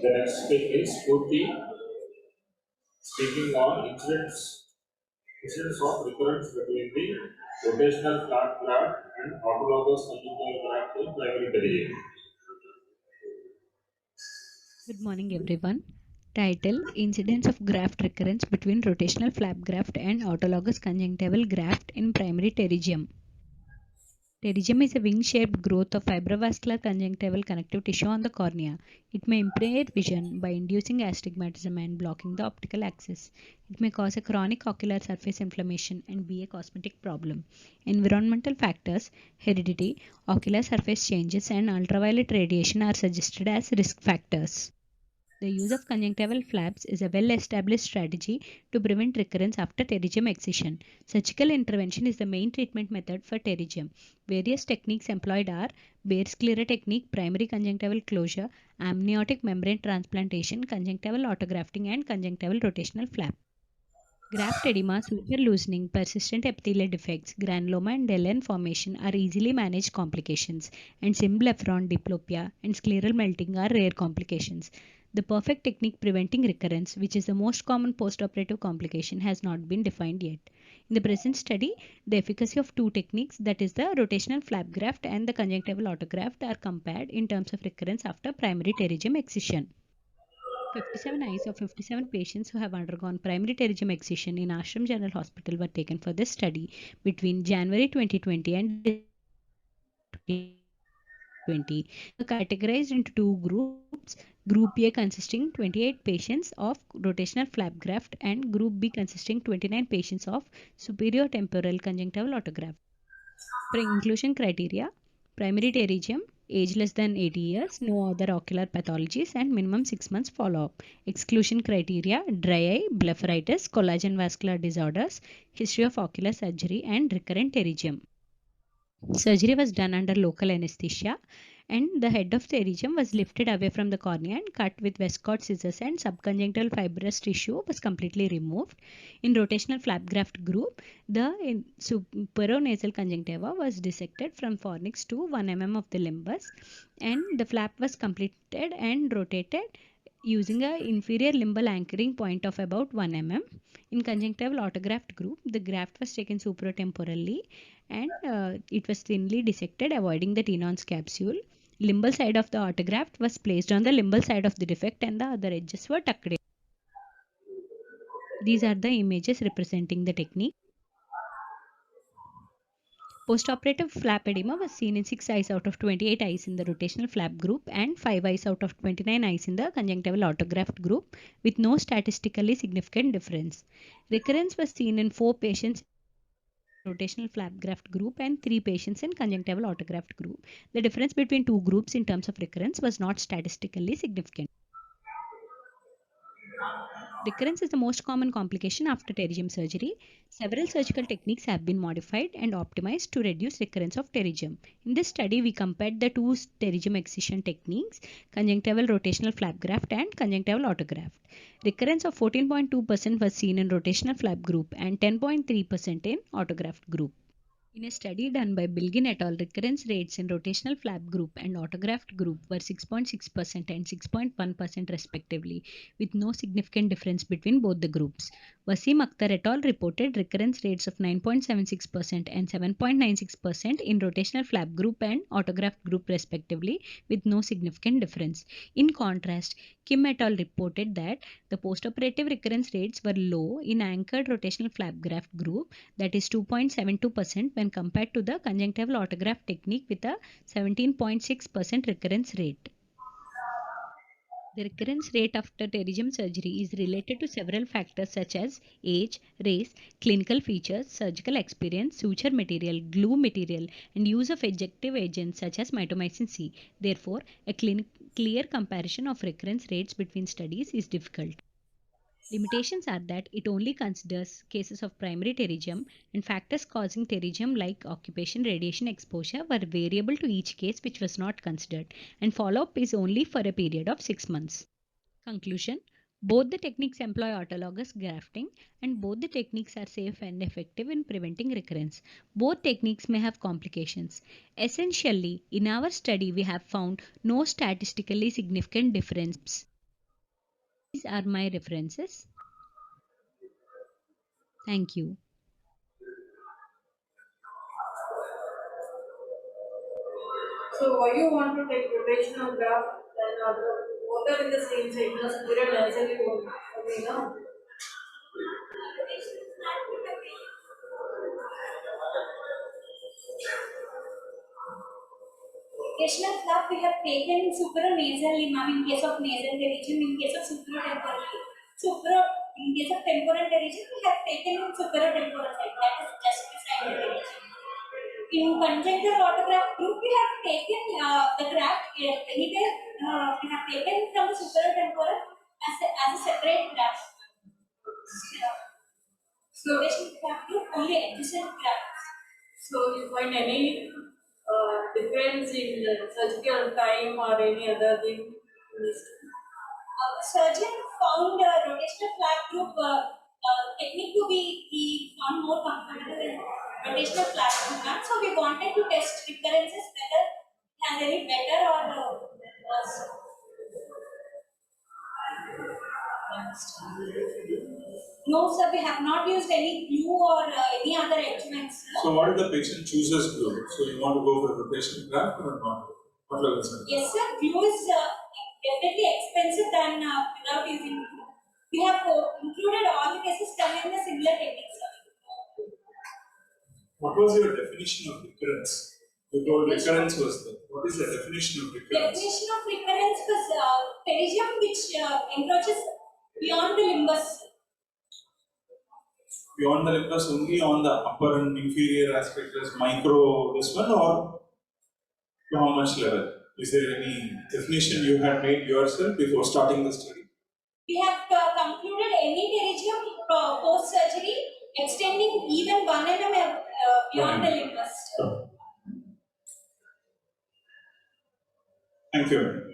The next speaker is Spoorthi, speaking on incidence of recurrence between the rotational flat graft and autologous conjunctival graft in primary pterygium. Good morning, everyone. Title: Incidence of Graft Recurrence between Rotational Flap Graft and Autologous Conjunctival Graft in Primary Pterygium. Pterygium is a wing-shaped growth of fibrovascular conjunctival connective tissue on the cornea. It may impair vision by inducing astigmatism and blocking the optical axis. It may cause a chronic ocular surface inflammation and be a cosmetic problem. Environmental factors, heredity, ocular surface changes, and ultraviolet radiation are suggested as risk factors. The use of conjunctival flaps is a well-established strategy to prevent recurrence after pterygium excision. Surgical intervention is the main treatment method for pterygium. Various techniques employed are bare sclera technique, primary conjunctival closure, amniotic membrane transplantation, conjunctival autografting, and conjunctival rotational flap. Graft edema, suture loosening, persistent epithelial defects, granuloma, and Dellen formation are easily managed complications, and symblepharon diplopia and scleral melting are rare complications. The perfect technique preventing recurrence, which is the most common postoperative complication, has not been defined yet. In the present study, the efficacy of two techniques, that is the rotational flap graft and the conjunctival autograft, are compared in terms of recurrence after primary pterygium excision. 57 eyes of 57 patients who have undergone primary pterygium excision in Ashram General Hospital were taken for this study between January 2020 and 2020. They were categorized into two groups. Group A consisting 28 patients of rotational flap graft and Group B consisting 29 patients of superior temporal conjunctival autograft. For inclusion criteria, primary pterygium, age less than 80 years, no other ocular pathologies, and minimum 6 months follow-up. Exclusion criteria: dry eye, blepharitis, collagen vascular disorders, history of ocular surgery, and recurrent pterygium. Surgery was done under local anesthesia, and the head of pterygium was lifted away from the cornea and cut with Westcott scissors, and subconjunctival fibrous tissue was completely removed. In rotational flap graft group, the superinasal conjunctiva was dissected from fornix to 1 mm of the limbus, and the flap was completed and rotated using an inferior limbal anchoring point of about 1 mm. In conjunctival autograft group, the graft was taken supratemporally and it was thinly dissected, avoiding the Tenon's capsule. Limbal side of the autograft was placed on the limbal side of the defect and the other edges were tucked in. These are the images representing the technique. Postoperative flap edema was seen in 6 eyes out of 28 eyes in the rotational flap group and 5 eyes out of 29 eyes in the conjunctival autograft group, with no statistically significant difference. Recurrence was seen in 4 patients in rotational flap graft group and 3 patients in conjunctival autograft group. The difference between two groups in terms of recurrence was not statistically significant. Recurrence is the most common complication after pterygium surgery. Several surgical techniques have been modified and optimized to reduce recurrence of pterygium. In this study, we compared the two pterygium excision techniques, conjunctival rotational flap graft and conjunctival autograft. Recurrence of 14.2% was seen in rotational flap group and 10.3% in autograft group. In a study done by Bilgin et al., recurrence rates in rotational flap group and autograft group were 6.6% and 6.1% respectively, with no significant difference between both the groups. Wasim Akhtar et al. Reported recurrence rates of 9.76% and 7.96% in rotational flap group and autograft group respectively, with no significant difference. In contrast, Kim et al. Reported that the postoperative recurrence rates were low in anchored rotational flap graft group, that is 2.72%, when compared to the conjunctival autograft technique with a 17.6% recurrence rate. The recurrence rate after pterygium surgery is related to several factors such as age, race, clinical features, surgical experience, suture material, glue material, and use of adjunctive agents such as mitomycin C. Therefore, a clear comparison of recurrence rates between studies is difficult. Limitations are that it only considers cases of primary pterygium, and factors causing pterygium like occupation, radiation exposure were variable to each case, which was not considered, and follow-up is only for a period of 6 months. Conclusion: both the techniques employ autologous grafting, and both the techniques are safe and effective in preventing recurrence. Both techniques may have complications. Essentially, in our study, we have found no statistically significant difference. These are my references. Thank you. So why you want to take rotational graft and other both are in the same center, superior nasally bone? Okay, no? Rotational flap we have taken supranasally, ma'am, in case of nasal pterygium, in case of supratemporal. In case of temporal pterygium, we have taken supratemporal side, that is just beside the pterygium. In conjunctive autograft group, we have taken the graft anywhere, we have taken from the supratemporal as a separate graft. So, rotational graft group only adjacent grafts. So you find any difference in surgical time or any other thing? The surgeon found rotational flap group technique to be found more comfortable in rotational flap group. So we wanted to test recurrences whether it has any better or worse. No, sir, we have not used any glue or any other adjuvants. So what if the patient chooses glue? So you want to go for rotational graft or not? Yes, sir. Glue is definitely expensive than without using glue. We have included all the cases done in the similar techniques, sir. What was your definition of recurrence? You told recurrence was there. What is the definition of recurrence? Definition of recurrence was pterygium which encroaches beyond the limbus. Beyond the limbus, only on the upper and inferior aspect as micro this one, or to how much level? Is there any definition you had made yourself before starting the study? We have concluded any pterygium post surgery extending even 1 mm beyond the limbus. Thank you.